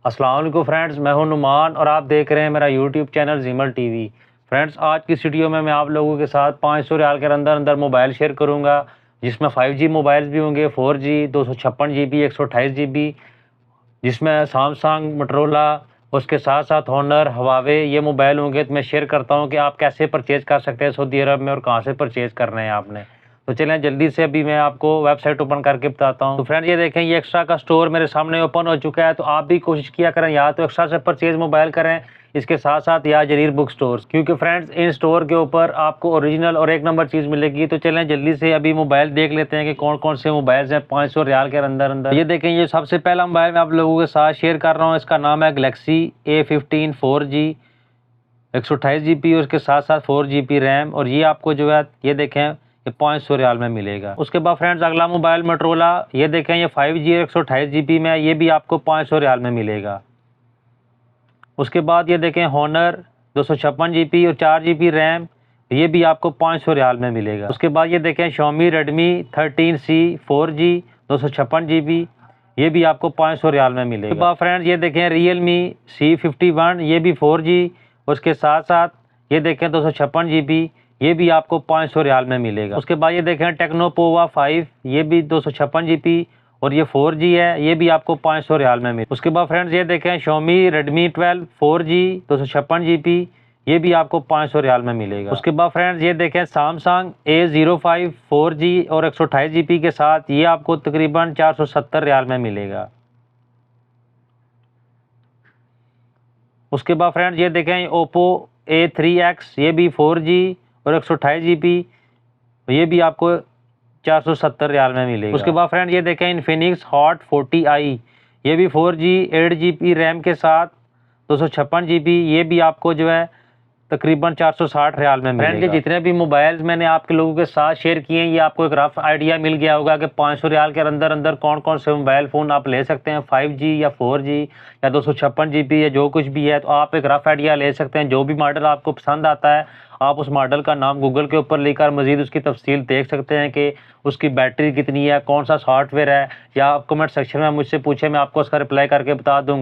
अस्सलाम वालेकुम फ्रेंड्स, मैं हूं नुमान और आप देख रहे हैं मेरा यूट्यूब चैनल जीमल टीवी। फ्रेंड्स, आज की इस वीडियो में मैं आप लोगों के साथ 500 रियाल के अंदर अंदर मोबाइल शेयर करूंगा, जिसमें 5G मोबाइल्स भी होंगे, 4G, 256 GB, 128 GB, जिसमें सैमसंग, मोटरोला, उसके साथ साथ हॉनर, हवावे ये मोबाइल होंगे। तो मैं शेयर करता हूँ कि आप कैसे परचेज़ कर सकते हैं सऊदी अरब में और कहाँ से परचेज़ करना है आपने। तो चलें जल्दी से अभी मैं आपको वेबसाइट ओपन करके बताता हूँ। तो फ्रेंड ये देखें, ये एक्स्ट्रा का स्टोर मेरे सामने ओपन हो चुका है। तो आप भी कोशिश किया करें या तो एक्स्ट्रा से परचेज़ मोबाइल करें, इसके साथ साथ या जरीर बुक स्टोर्स, क्योंकि फ्रेंड्स इन स्टोर के ऊपर आपको ओरिजिनल और एक नंबर चीज़ मिलेगी। तो चलें जल्दी से अभी मोबाइल देख लेते हैं कि कौन कौन से मोबाइल्स हैं 500 रियाल के अंदर अंदर। ये देखें, ये सबसे पहला मोबाइल मैं आप लोगों के साथ शेयर कर रहा हूँ। इसका नाम है गैलेक्सी A15 4G, 128 GB, उसके साथ साथ 4GB रैम, और ये आपको जो है ये देखें ये 500 रियाल में मिलेगा। उसके बाद फ्रेंड्स अगला मोबाइल मोटरोला, ये देखें ये 5G 128 GB में, ये भी आपको 500 रियाल में मिलेगा। उसके बाद ये देखें हॉनर 256 GB और 4GB रैम, ये भी आपको 500 रियाल में मिलेगा। उसके बाद ये देखें Xiaomi Redmi 13C 4G 256 GB, ये भी आपको 500 रियाल में मिलेगा। उसके बाद फ्रेंड्स ये देखें Realme C51, ये भी 4G, उसके साथ साथ ये देखें 256 GB, ये भी आपको 500 रियाल में मिलेगा। उसके बाद ये देखें टेक्नो पोवा 5, ये भी 256 GB और ये 4G है, ये भी आपको 500 रियाल में मिलेगा। उसके बाद फ्रेंड्स ये देखें Xiaomi Redmi 12 4G 256 GB, ये भी आपको 500 रियाल में मिलेगा। उसके बाद फ्रेंड्स ये देखें Samsung A05 4G और 128 GB के साथ, ये आपको तकरीबन 470 रियाल में मिलेगा। उसके बाद फ्रेंड्स ये देखें Oppo A3X, ये भी 4G और 128 GB, ये भी आपको 470 रियाल में मिलेगा। उसके बाद फ्रेंड ये देखें Infinix Hot 40i, ये भी 4G 8GB रैम के साथ 256 GB, ये भी आपको जो है तकरीबन 460 रियाल में मिलेगा। फ्रेंड ये जितने भी मोबाइल्स मैंने आपके लोगों के साथ शेयर किए हैं, ये आपको एक रफ आइडिया मिल गया होगा कि 500 रियाल के अंदर अंदर कौन कौन से मोबाइल फ़ोन आप ले सकते हैं, 5G या 4G या 256 GB या जो कुछ भी है। तो आप एक रफ आइडिया ले सकते हैं। जो भी मॉडल आपको पसंद आता है, आप उस मॉडल का नाम गूगल के ऊपर लिखकर मज़ीद उसकी तफसील देख सकते हैं कि उसकी बैटरी कितनी है, कौन सा सॉफ्टवेयर है, या आप कमेंट सेक्शन में मुझसे पूछे, मैं आपको उसका रिप्लाई करके बता दूँगा।